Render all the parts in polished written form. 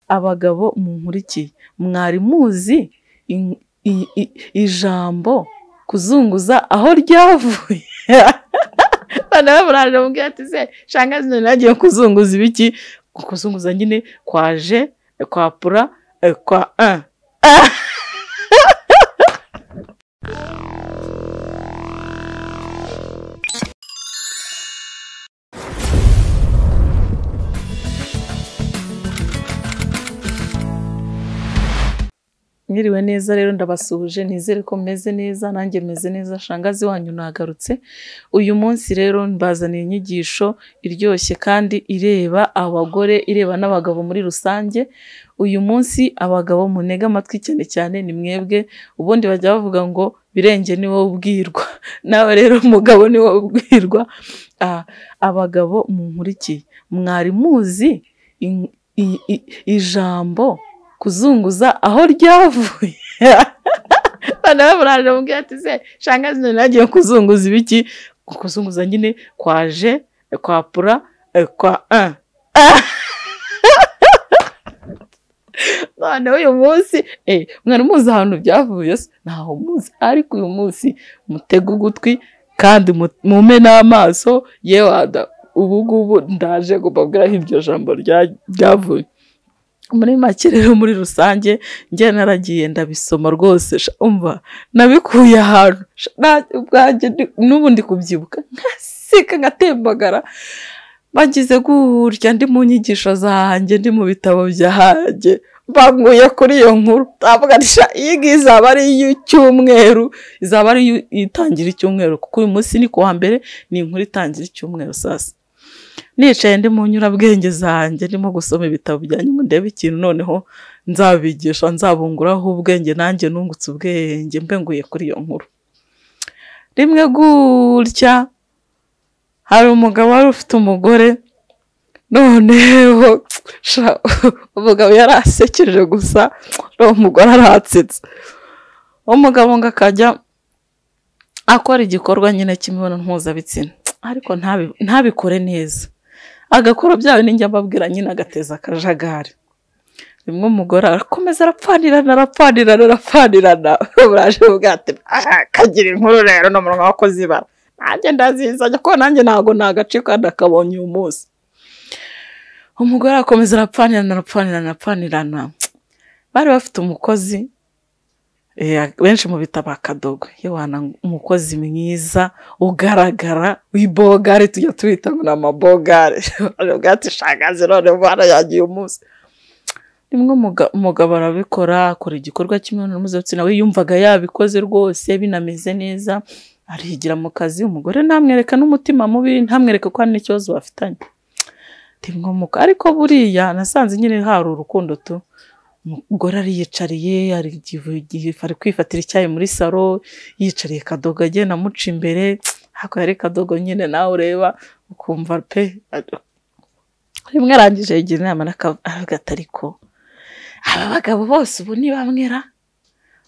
abagabo munkurikiye mwari muzi ijambo kuzunguza aho ryavuye bana baraje mubwira ati se shangazi nagiye kuzunguza ibiki kuzunguza nyine kwaje kwa pura kwa Mwiriwe neza rero ndabasuhuje nizere ko meze neza nanjye meze neza shangazi wanyu nagarutse uyu munsi rero mbazaniye inyigisho iryoshye kandi ireba abagore ireba n'abagabo muri rusange uyu munsi abagabo munega amatwi cyane ni mwebwe ubundi bajya bavuga ngo birenge ni wowe ubwirwa nawe rero umugabo ni wowe ubwirwa abagabo munkurikiye mwari muzi ijambo kuzunguza aho ryavuye bana baraje mubwira ati se shangazi nagiye kuzunguza ibiki kuzunguza nyine kwaje kwa pura kwa none uyu munsi mwari muzi ahantu byavuye ntaho muzi ariko uyu munsi mutega ugutwi kandi mume n'amaso yewe ubu ndaje kubabwira ibyo jambo ryavuye muri make rero muri rusange njye naragiye ndabisoma rwose umva nabikuye ahantu n'ubu ndi kubyibuka nkaseka ngatembagara bagize gutya ndi mu nyigisho zanjye ndi mu bitabo byanjye banguye kuri iyo nkuru tavuganisha iyi izaba ari iy'icyumweru izaba ari itangira icyumweru kuko uyu munsi ni kuwa mbere ni inkuru itangira icyumweru sasa nicaye ndi mu nyurabwenge zanjye ndimo gusoma ibitabo byanjye ngo ndebe ikintu noneho nzabigisha nzabunguraho ubwenge nanjye nungutse ubwenge mbenguye kuri iyo nkuru rimwe gutya hari umugabo wari ufite umugore noneho umugabo yarasekeje gusa umugore aratsitse umugabo ngo akajya akora igikorwa nyine cy'imibonano mpuzabitsina ariko ntabikore neza agakora byawe ninjya mbabwira nyine agateza akajagari rimwe umugore arakomeza arapfanirana buraje ubwate akagira inkuru rero n'umunwa wakoze ibara nanjye ndazizanye ko nanjye ntago nagace kandi akabonye uyu munsi umugore arakomeza arapfanirana bari bafite umukozi benshi mu bitabo akadogo yewana umukozi mwiza ugaragara w'ibogare tujya twita ngo n'amabogare bwati shangazi none bwana yagiye umunsi rimwe umugabo arabikora akora igikorwa cy'imibonano mpuzabitsina we yumvaga yabikoze rwose binameze neza arigira mu kazi umugore ntamwereka n'umutima mubi ntamwereka ko hari n'ikibazo bafitanye rimwe ariko buriya nasanze nyine hari urukundo tu umugore ariyicariye ari kwifatira icyayi muri salo yicariye kadogo agenda amuca imbere hako yari kadogo nyine nawe ureba ukumva pe rimwe arangije yigira inama n'agatariko aba bagabo bose ubu ni bamwera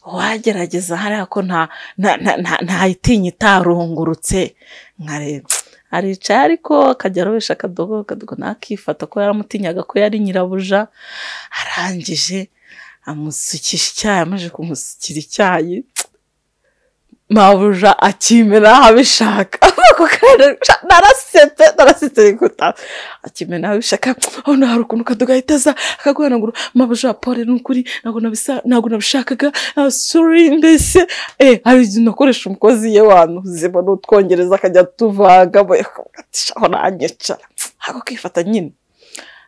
wagerageza hariya ko nta itinya itarungurutse nkareba aricaye ariko akajya arobesha akadogo nakifata ko yaramutinyaga ko yari nyirabuja arangije amusukisha icyayi amaze kumusukira icyayi mabuja akimena abishaka narasetse rikuta akimena abishaka aho hari ukuntu kadogo ahitaza akaguhanagura mabuja pole n'ukuri ntabwo nabishakaga sorry mbese hari igihe nakoresha umukozi ye wantu zibona n'utwongereza akajya tuvaga aho nanyicara ako kwifata nyine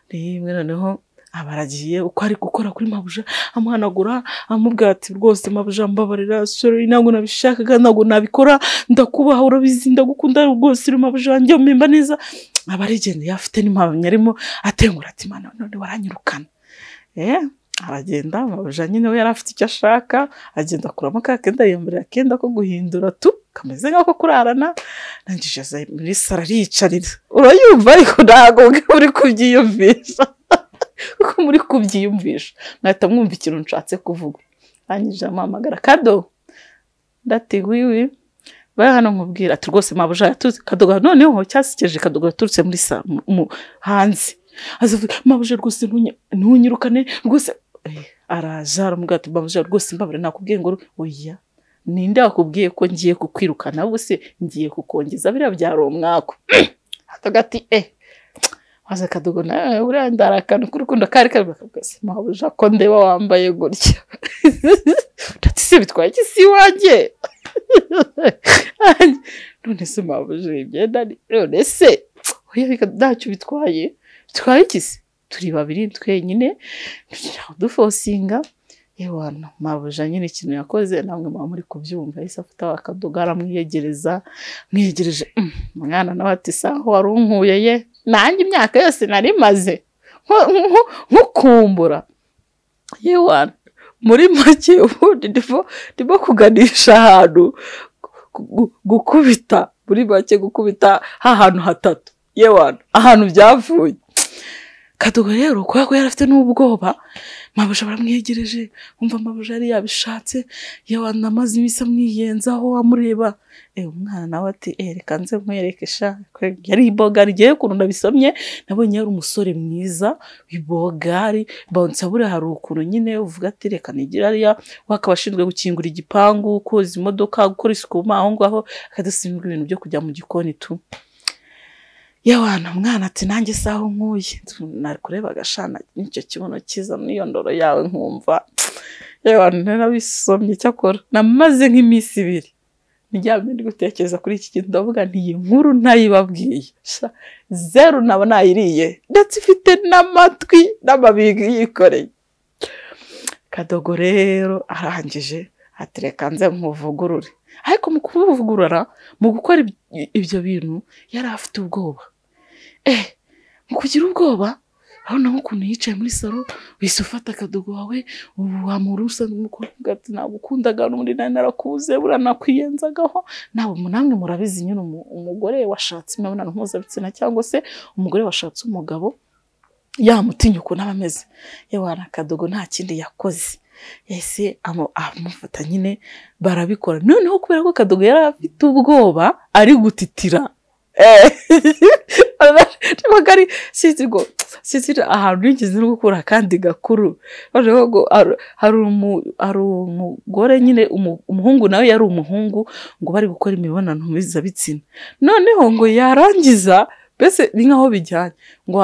rimwe noneho abaragiye uko ari gukora kuri mabuja amuhanagura amubwira ati rwose mabuja mbabarira sorry ntabwo nabishakaga ntabwo nabikora ndakubaha urabizi ndagukunda rwose mabuja njye mpimba neza abarigende yafite n'impamvu arimo atengura ati mana none waranyirukana aragenda mabuja nyine we yarafite icyo ashaka agenda akuramo ka kenda yemberera kenda ko guhindura tu kameze nk'ako kurarana nangije muri sara ariyicarira urayumva ariko ntabwo uri kubyiyumvisha kuko muri kubyiyumvisha nahita mwumva ikintu nshatse kuvuga hanyije amuhamagara kado ndati wiwi bari hano nkubwira ati rwose mabuja yatuze kadogo noneho cyasikeje kadogo yaturutse muri hanze azavuga mabuja rwose ntunyirukane rwose araza aramubwira ati mabuja rwose mbabare nakubwiye ngo oya ninde wakubwiye ko ngiye kukwirukana bose ngiye kukongeza biriya byaro umwako atagati waza Kadogo nawe uriya ndarakana kurukunda kari kabakase mabuja ko ndeba wambaye gutya ati se bitwaye iki si wanjye none se mabuja ibyenda none se oya bika ntacyo bitwaye iki se turi babiri twenyine dufosinga yewana mabuja nyine ikintu yakoze namwe muri kubyumva yise afata Kadogo aramwiyegereza mwiyegereje mwana nawe ati saho warunkuye ye nanjye imyaka yose nari maze nkukumbura yewana muri make ubundi ndimo kuganisha ahantu gukubita muri make gukubita ahantu hatatu yewana ahantu byavuye Kadogo rero ko yarafite n'ubwoba mabuja baramwiyegereje umva mabuja yari yabishatse yewana amazi imisa mwiyenzaho amureba umwana nawe ati reka nze nkwereke sha yari ibogari giye kuntu nabisomye nabonye yari umusore mwiza wibogari bonsa bure hari ukuntu nyine uvuga ati reka nigira ariya wakabashinzwe gukingura igipangu koza imodoka gukora isuku aho ngaho akadasimbwa ibintu byo kujya mu gikoni tu yewana mwana ati nanjye saho nkuye nari kureba agashana nicyo kibono kiza niyo ndoro yawe nkumva yewana narabisomye cyakora namaze nk'iminsi 2 nijyamye ndi gutekereza kuri iki kintu ndavuga nti iyi nkuru ntayibabwiye zero naba nayiriye ndetse ifite n'amatwi n'amabigi yikoreye Kadogo rero arangije atereka nze nkuvugurure ariko mu kuvugurura mu gukora ibyo bintu yari afite ubwoba mu kugira ubwoba aho naho ukuntu yicaye muri salo wise ufata Kadogo wawe wamurusa n'umukobwa ati nagukundaga n'undi narakuze buranakwienzagaho nawe namwe murabizi nyine umugore washatse imibonano mpuzabitsina cyangwa se umugore washatse umugabo yamutinyuko n'abameze yewana Kadogo nta kindi yakoze yese amufata nyine barabikora noneho kubera ko Kadogo yari afite ubwoba ari gutitira bagari sitira ahantu yigeze no gukura kandi gakuru baje ngo hari umugore nyine umuhungu nawe yari umuhungu ngo bari gukora imibonano mpuzabitsina noneho ngo yarangiza bese ni nkaho bijyanye ngo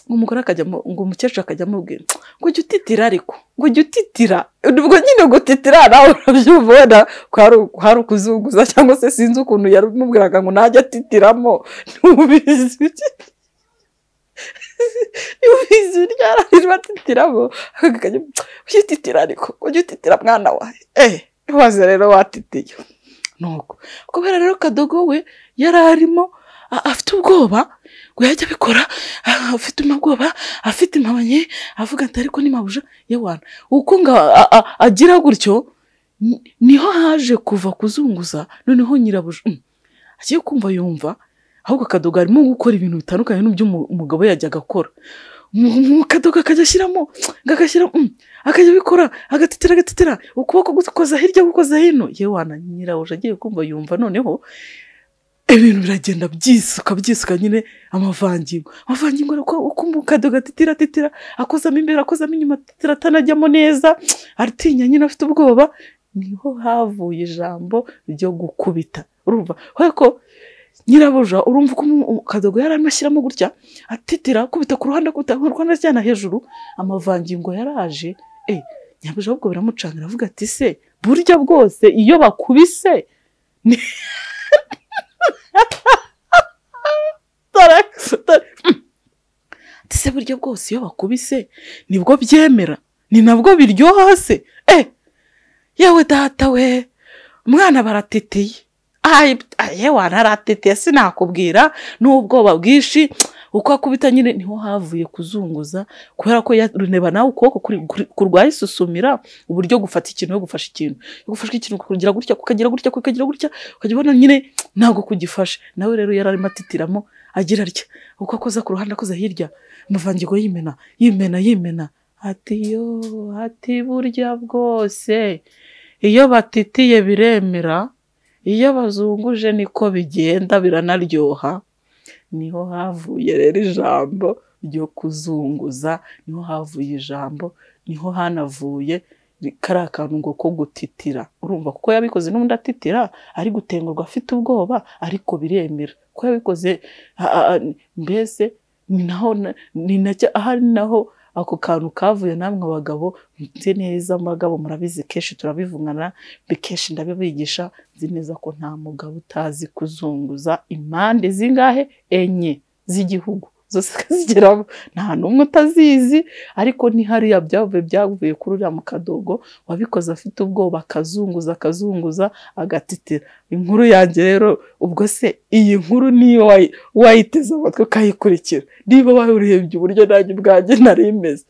umugore akajya ngo umukecuru akajya amubwira ngo jya utitira ariko ngo jya utitira ubwo nyine gutitira nawe urabyumva hari ukuzunguza cyangwa se sinzi ukuntu yaramubwiraga ngo najya atitiramo ntubizi ryarangije batitiramo akajya utitira ariko ngo jya utitira mwana wawe waze rero watitiye nuko kubera rero Kadogo we yari arimo afite ubwoba ngo yajya bikora afite ubwoba afite impamanye avuga ati ariko ni mabuja yewana uko agira gutyo niho haje kuva kuzunguza noneho nyirabuja agiye kumva yumva ahubwo Kadogo arimo gukora ibintu bitandukanye n'ibyo umugabo yajyaga akora Kadogo akajya ashyiramo akajya bikora agatitira ukuboko gukoza hirya gukoza hino yewana nyirabuja agiye kumva yumva noneho ibintu biragenda byisuka nyine amavangingo uko Kadogo atitira akozamo imbere akozamo inyuma atitira atanajyamo neza aritinya nyine afite ubwoba niho havuye ijambo ryo gukubita urumva ko nyirabuja urumva ko Kadogo yari amashyiramo gutya atitira kubita ku ruhande cyane hejuru amavangingo yaraje nyabuja ubwo biramucangira avuga ati se burya bwose iyo bakubise tise buryo bwose iyo bakubise nibwo byemera ni nabwo biryoha se yewe data we umwana barateteye yewana arateteye sinakubwira n'ubwoba bwishi uko akubita nyine niho havuye kuzunguza kubera ko yaruneba nawe ukuboko kurwaye isusumira uburyo gufata ikintu yo gufasha ikintu kugira gutya kukagira gutya ukajya ubona nyine ntabwo kugifasha nawe rero yararimo atitiramo agira atya uko akoza ku ruhande akoza hirya amavangingo yimena ati burya bwose iyo batitiye biremera iyo bazunguje niko bigenda biranaryoha niho havuye rero ijambo ryo kuzunguza niho havuye ijambo, niho hanavuye kariya kantu ngo ko gutitira. Urumva kuko yabikoze n'undi atitira ari gutengurwa afite ubwoba, ariko biremera ko yabikoze. Mbese ni nacyo ahari naho ako kantu kavuye. Namwe abagabo nzi neza, abagabo murabizi kenshi turabivugana, kenshi ndabibigisha, nzi neza ko nta mugabo utazi kuzunguza impande zingahe enye z'igihugu zose zigeraho, nta n'umwe utazizi. Ariko ni hariya byavuye kuri uriya mu Kadogo wabikoze afite ubwoba, akazunguza agatitira. Inkuru yanjye rero ubwo se iyi nkuru niyo wayiteze amatwi ukayikurikira, niba wayirebye uburyo nanjye ubwanjye nari meze,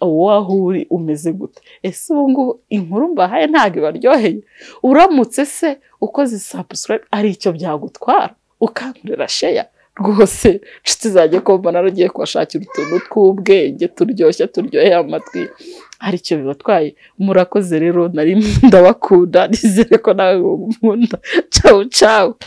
waho uri umeze gute? Ese ubu ngubu inkuru mbahaye ntabwo ibaryoheye? Uramutse se ukoze subscribe ari icyo byagutwara, ukankorera share rwose, nshuti zanjye ko mbona nagiye kubashakira utuntu tw'ubwenge turyoshye turyoheye amatwi, hari icyo bibatwaye. Murakoze rero, nari ndabakunda, nizere ko nawe mukunda. Ciao ciao.